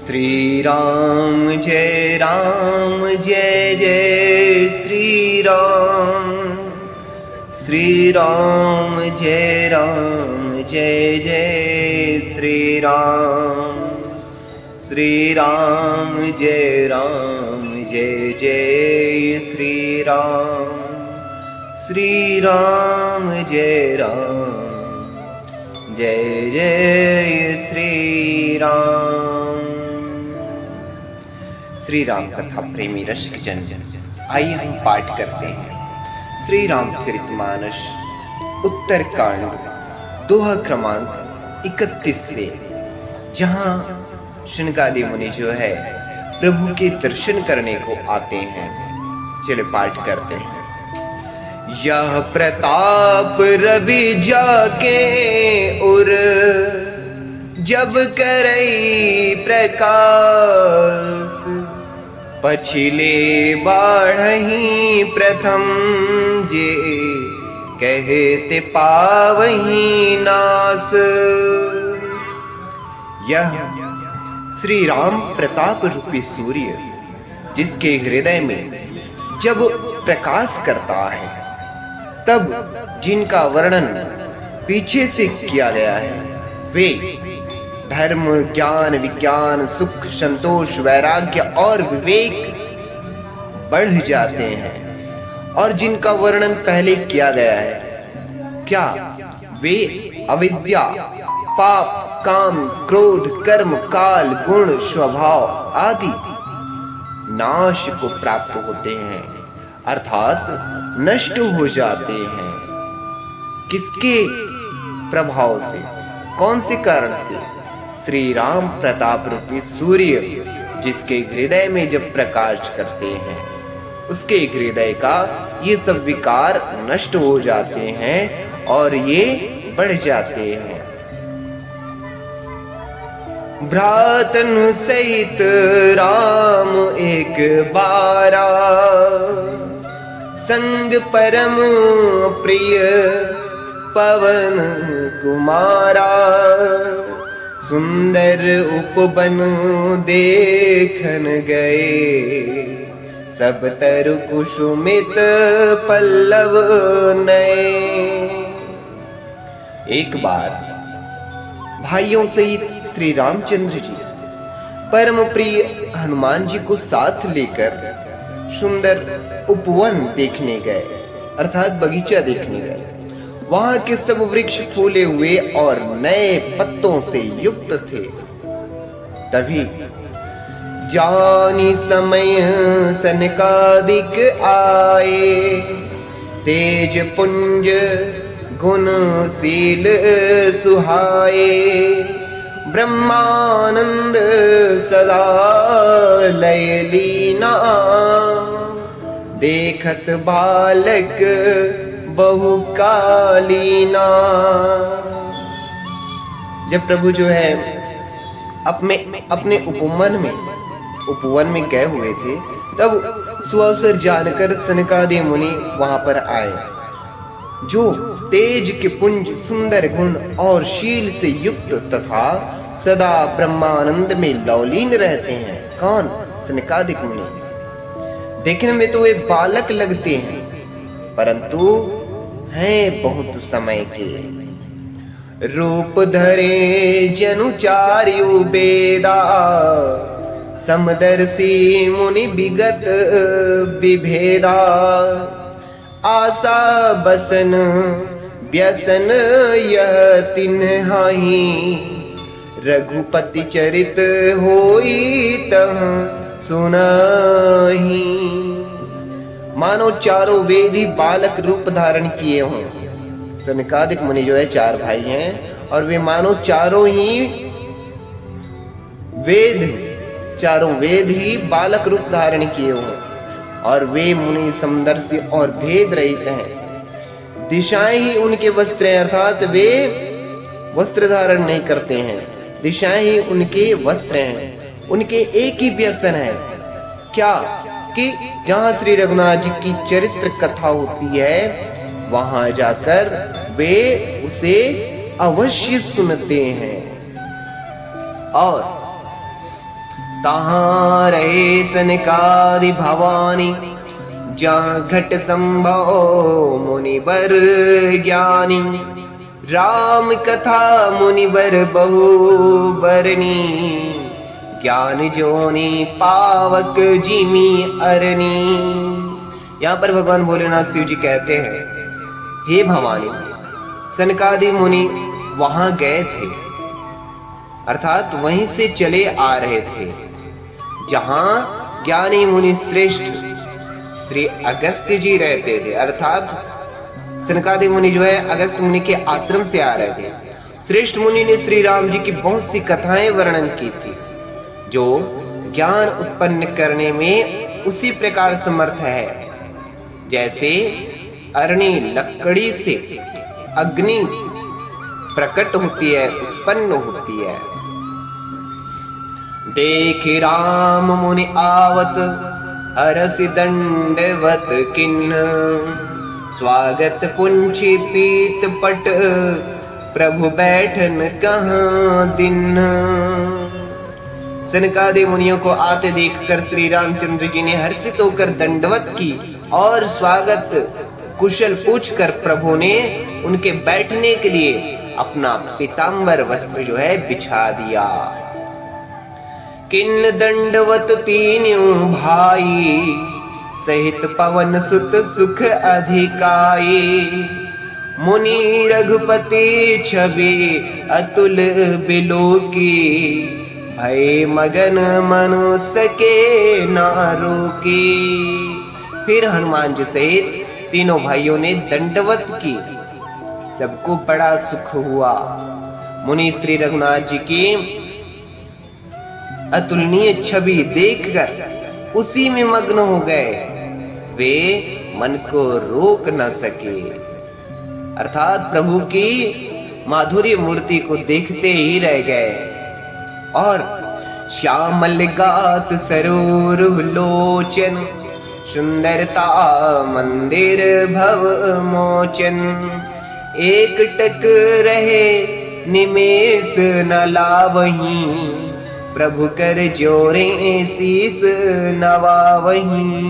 श्री राम जय जय श्री राम। श्री राम जय जय श्री राम। श्री राम जय जय श्री राम। श्री राम जय जय श्री राम। श्री राम कथा प्रेमी रसिक जन, आइए हम पाठ करते हैं श्री रामचरितमानस उत्तर कांड दोहा क्रमांक 31 से, जहां शनकादि मुनि जो है प्रभु के दर्शन करने को आते हैं। चले पाठ करते हैं। यह प्रताप रवि जाके उर, जब करई प्रकाश, पछिले बाढ़ही प्रथम जे, कहते पावही नास। यह श्री राम प्रताप रूपी सूर्य जिसके हृदय में जब प्रकाश करता है, तब जिनका वर्णन पीछे से किया गया है, वे धर्म, ज्ञान, विज्ञान, सुख, संतोष, वैराग्य और विवेक बढ़ जाते हैं। और जिनका वर्णन पहले किया गया है, क्या वे अविद्या, पाप, काम, क्रोध, कर्म, काल, गुण, स्वभाव आदि नाश को प्राप्त होते हैं, अर्थात नष्ट हो जाते हैं। किसके प्रभाव से, कौन से कारण से? श्री राम प्रताप रूपी सूर्य जिसके हृदय में जब प्रकाश करते हैं, उसके हृदय का ये सब विकार नष्ट हो जाते हैं और ये बढ़ जाते हैं। भ्रातन सहित राम एक बारा, संग परम प्रिय पवन कुमारा। सुंदर उपवन देखन गए, सब तरु कुसुमित पल्लव नए। एक बार भाइयों सहित श्री रामचंद्र जी परम प्रिय हनुमान जी को साथ लेकर सुंदर उपवन देखने गए, अर्थात बगीचा देखने गए। वहां के सब वृक्ष फूले हुए और नए पत्तों से युक्त थे। तभी जानी समय सनकादिक आए, तेज पुंज गुणशील सुहाए। ब्रह्मानंद सदा लय लीना, देखत बालक बहुकालीना। जब प्रभु जो है अपने उपवन में गए हुए थे, तब सुअवसर जानकर सनकादि मुनि वहां पर आए, जो तेज के पुंज, सुंदर गुण और शील से युक्त तथा सदा ब्रह्मानंद में लौलीन रहते हैं। कौन? सनकादिक मुनि। देखने में तो वे बालक लगते हैं, परंतु हैं बहुत समय के। रूप धरे जनु चार्यु बेदा, समदर्शी मुनि विगत विभेदा। आशा बसन व्यसन यह तिन्हाही, रघुपति चरित होई तह सुनाही। मानो चारों वेद ही बालक रूप धारण किए हों। सनकादिक मुनि जो है चार भाई हैं, और वे मानो चारों वेद ही बालक रूप धारण किए हों। और वे मुनि समदर्शी और भेद रहित हैं। दिशाएं ही उनके वस्त्र हैं, अर्थात वे वस्त्र धारण नहीं करते हैं, दिशाएं ही उनके वस्त्र हैं। उनके एक ही व्यसन है, क्या? कि जहां श्री रघुनाथ जी की चरित्र कथा होती है, वहां जाकर वे उसे अवश्य सुनते हैं। और तहाँ रहे सनकादि भवानी, जहाँ घट संभव मुनिवर ज्ञानी। राम कथा मुनिवर बहु बरनी, ज्ञान जोनी पावक जिमी अरनी। यहाँ पर भगवान भोलेनाथ शिव जी कहते हैं, हे भवानी, सनकादि मुनि वहां गए थे, अर्थात वहीं से चले आ रहे थे जहां ज्ञानी मुनि श्रेष्ठ श्री अगस्त्य जी रहते थे। अर्थात सनकादि मुनि जो है अगस्त्य मुनि के आश्रम से आ रहे थे। श्रेष्ठ मुनि ने श्री राम जी की बहुत सी कथाएं वर्णन की थी, जो ज्ञान उत्पन्न करने में उसी प्रकार समर्थ है जैसे अरणी लकड़ी से अग्नि प्रकट होती है, उत्पन्न होती है। देख राम मुनि आवत, हरसि दंडवत किन्ह। स्वागत पुंछि पीत पट, प्रभु बैठन कहाँ दिन। सनकादि मुनियों को आते देखकर श्री रामचंद्र जी ने हर्षित होकर दंडवत की और स्वागत कुशल पूछकर प्रभु ने उनके बैठने के लिए अपना पीतांबर वस्त्र जो है बिछा दिया। किन दंडवत तीनों भाई, सहित पवन सुत सुख अधिकाई। मुनि रघुपति छवि अतुल बिलोकी, भय मगन मनु सके ना रोकी। फिर हनुमान जी सहित तीनों भाइयों ने दंडवत की, सबको बड़ा सुख हुआ। मुनि श्री रघुनाथ जी की अतुलनीय छवि देखकर उसी में मग्न हो गए, वे मन को रोक न सके। अर्थात प्रभु की माधुर्य मूर्ति को देखते ही रह गए। और श्यामल गात सरोरुह लोचन, सुंदरता मंदिर भव मोचन। एक टक रहे निमेष न लावहीं, प्रभु कर जोरे शीस नवावहीं।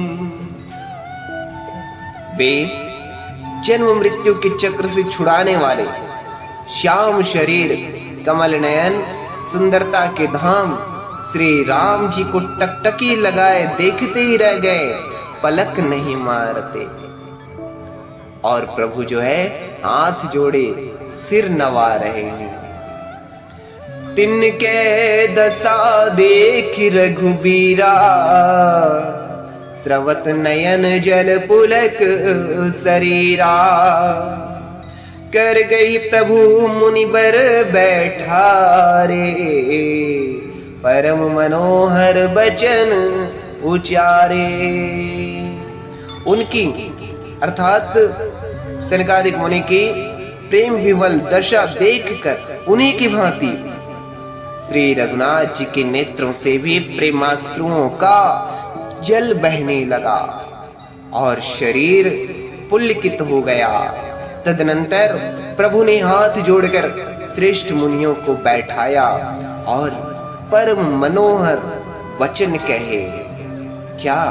वे जन्म मृत्यु के चक्र से छुड़ाने वाले श्याम शरीर, कमल नयन, सुंदरता के धाम श्री राम जी को टकटकी लगाए देखते ही रह गए, पलक नहीं मारते। और प्रभु जो है हाथ जोड़े सिर नवा रहे हैं। तिनके दशा देख रघुबीरा, स्रवत नयन जल पुलक शरीरा। कर गई प्रभु मुनिबर बैठा रे, परम मनोहर बचन उचारे। उनकी अर्थात सनकादिक मुनि की प्रेम विवल दशा देखकर उन्हीं की भांति श्री रघुनाथ जी के नेत्रों से भी प्रेमाश्रुओं का जल बहने लगा और शरीर पुलकित हो गया। तदनंतर प्रभु ने हाथ जोड़कर श्रेष्ठ मुनियों को बैठाया और परम मनोहर वचन कहे। क्या?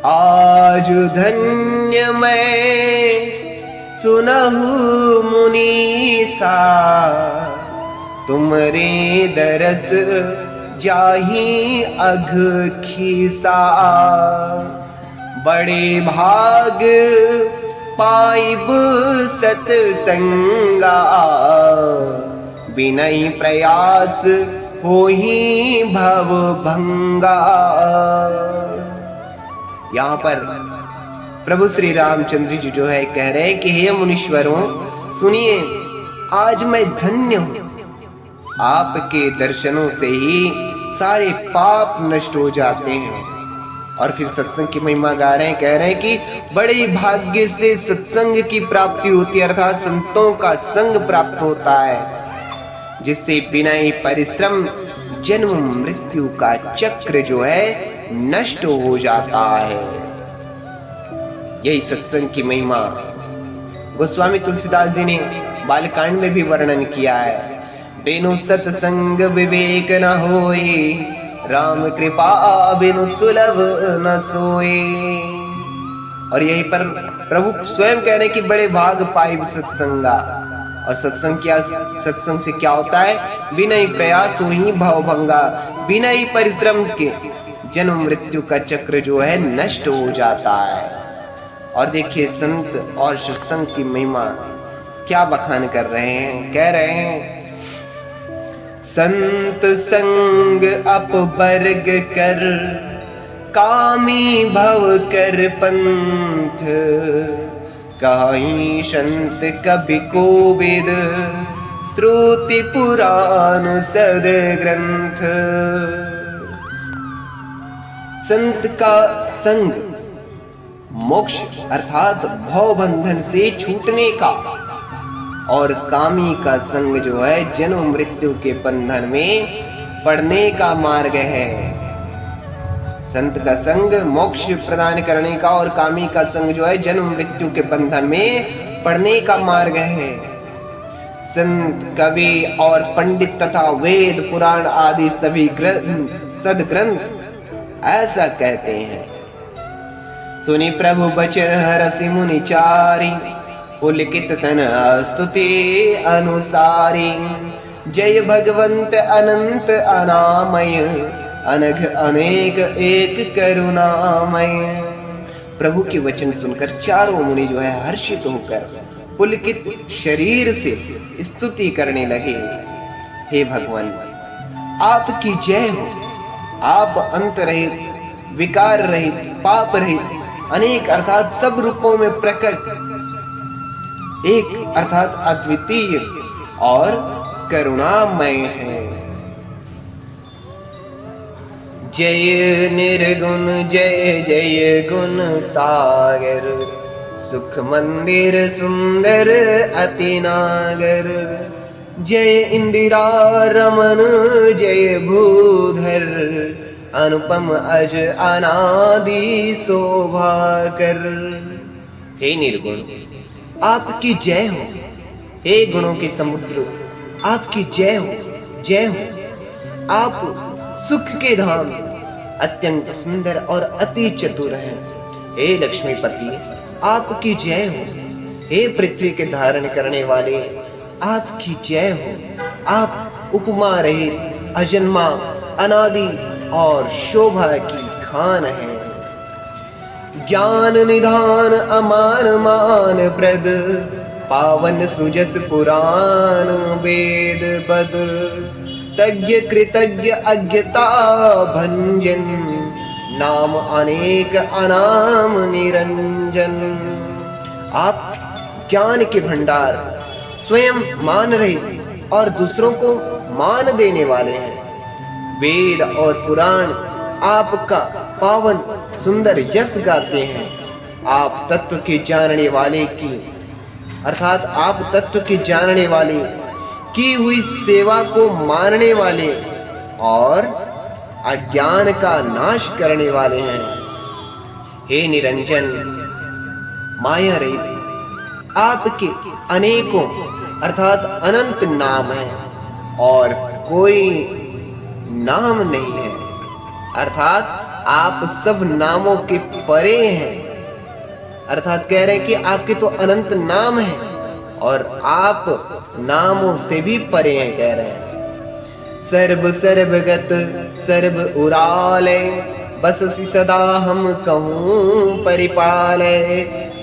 आज धन्य मैं सुनहु मुनीसा, तुमरे दरस जाही अघ खीसा। बड़े भाग पाइब सतसंगा, बिनई प्रयास होही भव भंगा। यहाँ पर प्रभु श्री रामचंद्र जी जो है कह रहे हैं कि हे मुनीश्वरों सुनिए, आज मैं धन्य हूं, आपके दर्शनों से ही सारे पाप नष्ट हो जाते हैं। और फिर सत्संग की महिमा गा रहे हैं, कह रहे हैं कि बड़े भाग्य से सत्संग की प्राप्ति होती है, अर्थात संतों का संग प्राप्त होता है, जिससे बिना ही परिश्रम जन्म मृत्यु का चक्र जो है नष्ट हो जाता है। यही सत्संग की महिमा गोस्वामी तुलसीदास जी ने बालकांड में भी वर्णन किया है। बिनु सत्संग विवेक न होए, राम कृपा बिनु सुलभ न सोए। और यहीं पर प्रभु स्वयं कह रहे कि बड़े भाग पाई सत्संगा। और सत्संग से क्या होता है? बिना ही प्रयास ही भव भंगा, बिना ही परिश्रम के जन्म मृत्यु का चक्र जो है नष्ट हो जाता है। और देखिए संत और सत्संग की महिमा क्या बखान कर रहे हैं, कह रहे हैं संत संग अपवर्ग कर, कामी भव कर पंथ, काई संत कभी कोविद, श्रुति पुराण सद ग्रंथ। संत का संग मोक्ष अर्थात भव बंधन से छूटने का, और कामी का संग जो है जन्म मृत्यु के बंधन में पड़ने का मार्ग है। संत का संग मोक्ष प्रदान करने का, और कामी का संग जो है जन्म मृत्यु के बंधन में पड़ने का मार्ग है। संत कवि और पंडित तथा वेद पुराण आदि सभी सदग्रंथ ऐसा कहते हैं। सुनि प्रभु बचन हरसि मुनि चारि, पुलकित तन स्तुति अनुसारी। जय भगवंत अनंत अनामय, अनघ अनेक एक करुणामय। प्रभु के वचन सुनकर चारों मुनि जो है हर्षित होकर पुलकित शरीर से स्तुति करने लगे। हे भगवान, आपकी जय हो। आप अंत रहित, विकार रहित, पाप रहित, अनेक अर्थात सब रूपों में प्रकट, एक अर्थात अद्वितीय और करुणामय है। जय निर्गुण जय जय गुण सागर, सुख मंदिर सुंदर अति नागर। जय इंदिरा रमन जय भूधर, अनुपम अज अनादि शोभा कर। हे निर्गुण, आपकी जय हो। हे गुणों के समुद्र, आपकी जय हो, जय हो। आप सुख के धाम, अत्यंत सुंदर और अति चतुर हैं। हे लक्ष्मीपति, आपकी जय हो। हे पृथ्वी के धारण करने वाले, आपकी जय हो। आप उपमा रहित, अजन्मा, अनादि और शोभा की खान है। ज्ञान निधान अमान मान प्रद, पावन सुजस पुराण वेद बद। तज्ञ कृतज्ञ अज्ञता भंजन, नाम अनेक अनाम निरंजन। आप ज्ञान के भंडार, स्वयं मान रहे और दूसरों को मान देने वाले हैं। वेद और पुराण आपका पावन सुंदर यश गाते हैं। आप तत्व के जानने वाले की, अर्थात आप तत्व के जानने वाले, की हुई सेवा को मानने वाले और अज्ञान का नाश करने वाले हैं। हे निरंजन, माया रहित, आपके अनेकों अर्थात अनंत नाम हैं और कोई नाम नहीं है, अर्थात आप सब नामों के परे हैं। अर्थात कह रहे हैं कि आपके तो अनंत नाम हैं और आप नामों से भी परे हैं, कह रहे हैं। सर्व सर्वगत सर्व उराले, बससि सदा हम कहूँ परिपाले।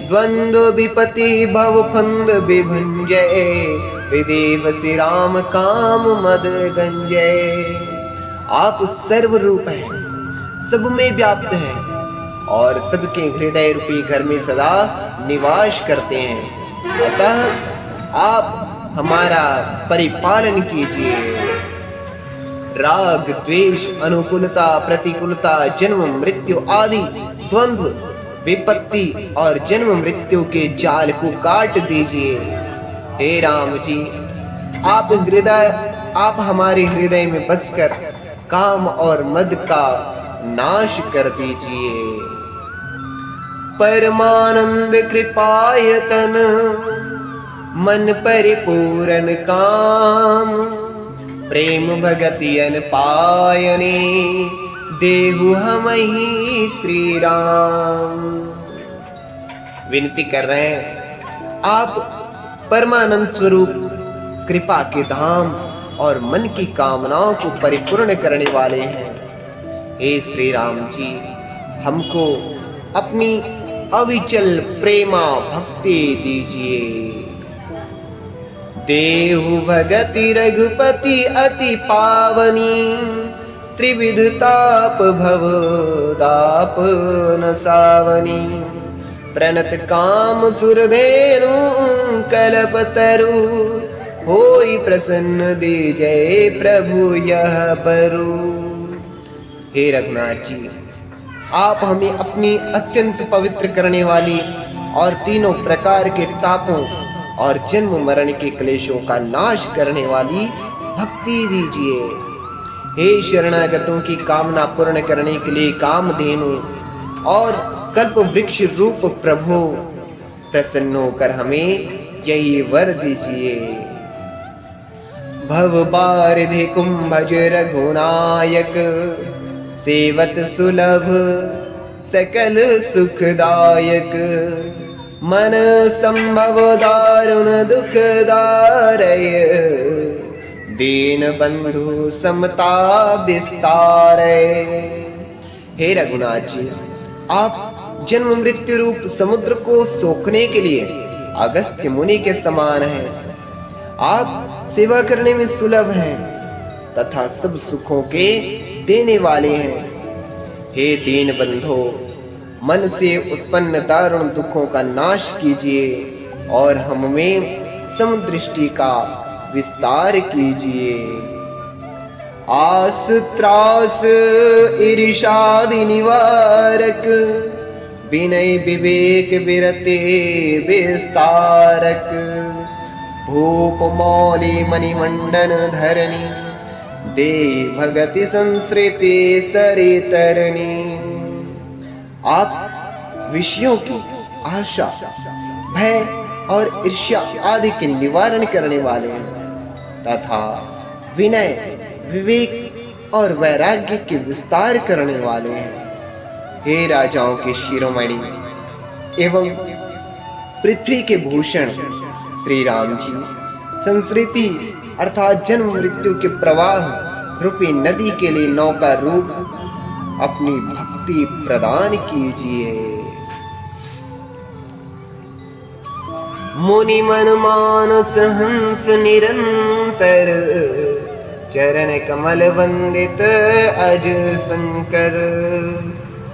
द्वंद्व विपति भव फंद विभंजय, विदेव श्री राम काम मद गंजय। आप सर्व रूप हैं, सब में व्याप्त हैं और सबके हृदय रूपी घर में सदा निवास करते हैं। अतः आप हमारा परिपालन कीजिए। राग द्वेष अनुकूलता प्रतिकूलता जन्म मृत्यु आदि द्वंद्व विपत्ति और जन्म मृत्यु के जाल को काट दीजिए। हे राम जी, आप हमारे हृदय में बसकर काम और मद का नाश कर दीजिए। परमानंद कृपायतन, मन परिपूर्ण काम। प्रेम भगति अन पायने, देहु हमहि श्री राम। विनती कर रहे हैं, आप परमानंद स्वरूप कृपा के धाम और मन की कामनाओं को परिपूर्ण करने वाले हैं। हे श्री राम जी, हमको अपनी अविचल प्रेमा भक्ति दीजिए। देहु भगति रघुपति अति पावनी, त्रिविध ताप भव दाप न सावनी। प्रणत काम सुरधेनु कल्पतरु, होई प्रसन्न दीजय प्रभु यह बरु। हे रघुनाथ जी, आप हमें अपनी अत्यंत पवित्र करने वाली और तीनों प्रकार के तापों और जन्म मरण के क्लेशों का नाश करने वाली भक्ति दीजिए। हे शरणागतों की कामना पूर्ण करने के लिए कामधेनु और कल्प वृक्ष रूप प्रभु, प्रसन्न होकर हमें यही वर दीजिए। भव बारिधि कुंभज रघुनायक, सेवत सुलभ सकल सुखदायक। मन संभव दारुण दुखदारय, दीन बंधु समता विस्तारय। हे रघुनाथ जी, आप जन्म मृत्यु रूप समुद्र को सोखने के लिए अगस्त्य मुनि के समान हैं। आप सेवा करने में सुलभ हैं तथा सब सुखों के देने वाले हैं। हे दीन बंधो, मन से उत्पन्न दारुण दुखों का नाश कीजिए और हम में समदृष्टि का विस्तार कीजिए। आस त्रास ईर्षादि निवारक, विनय विवेक विरते विस्तारक। भूप मौलि मणिमंडन धरणी, दे भगति संस्कृति सरितरणी। आप विषयों की आशा, भय और ईर्ष्या आदि के निवारण करने वाले हैं तथा विनय, विवेक और वैराग्य के विस्तार करने वाले हैं। हे राजाओं के शिरोमणि एवं पृथ्वी के भूषण श्री राम जी, संस्कृति अर्थात जन्म मृत्यु के प्रवाह रूपी नदी के लिए नौका रूप अपनी भक्ति प्रदान कीजिए। मुनि मन मानस हंस निरंतर, चरण कमल वंदित अज शंकर।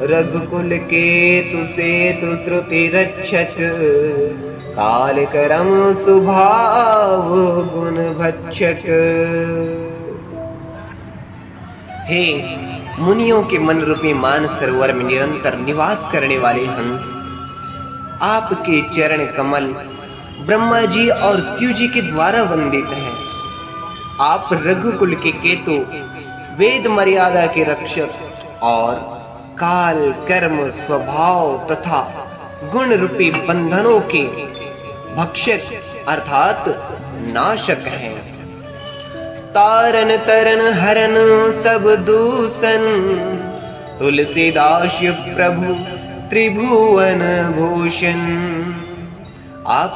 रघुकुल के तुसे तु श्रुति रक्षक, काल करम सुभाव गुण भक्षक। हे मुनियों के मन रूपी मान सरोवर में निरंतर निवास करने वाले हंस, आपके चरण कमल ब्रह्मा जी और शिव जी के द्वारा वंदित हैं। आप रघुकुल के केतु, वेद मर्यादा के रक्षक और काल कर्म स्वभाव तथा गुण रूपी बंधनों के भक्षक अर्थात नाशक हैं। तारन तरन हरन सब दूषण, तुलसीदास प्रभु त्रिभुवन भूषण। आप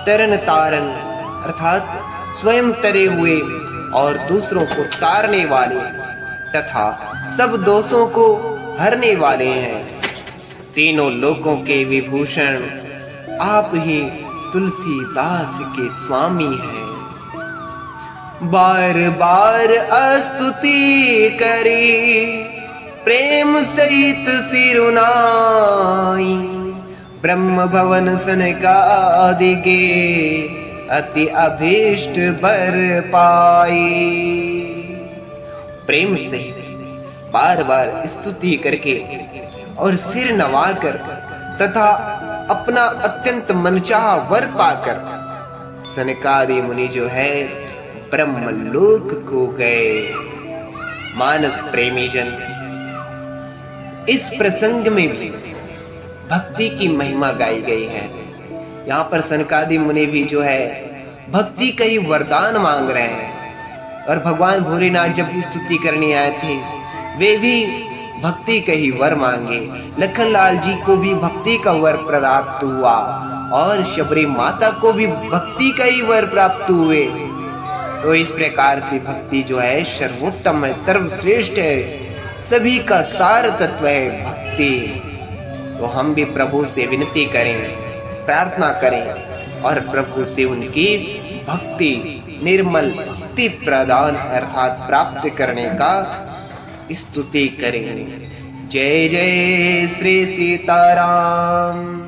तरन तारन अर्थात स्वयं तरे हुए और दूसरों को तारने वाले तथा सब दोषों को हरने वाले हैं। तीनों लोकों के विभूषण आप ही तुलसीदास के स्वामी हैं। बार बार स्तुति करी, प्रेम सहित सिरुनाई। ब्रह्म भवन सनकादिके, अति अभीष्ट बर पाई। प्रेम सहित बार बार स्तुति करके और सिर नवाकर तथा अपना अत्यंत मनचाहा वर पाकर सनकादि मुनि जो है ब्रह्मलोक को गए। मानस प्रेमी जन, इस प्रसंग में भी भक्ति की महिमा गाई गई है। यहाँ पर सनकादि मुनि भी जो है भक्ति का ही वरदान मांग रहे हैं। और भगवान भोलेनाथ जब स्तुति करने आए थे वे भी भक्ति का ही वर मांगे। लखनलाल जी को भी भक्ति का वर प्राप्त हुआ और शबरी माता को भी भक्ति का ही वर प्राप्त हुए। तो इस प्रकार से भक्ति जो है सर्वोत्तम है, सर्वश्रेष्ठ है, सभी का सार तत्व है भक्ति। तो हम भी प्रभु से विनती करें, प्रार्थना करें और प्रभु से उनकी भक्ति, निर्मल भक्ति प्रदान अर्थात प्राप्त करने का स्तुति करें। जय जय श्री सीताराम।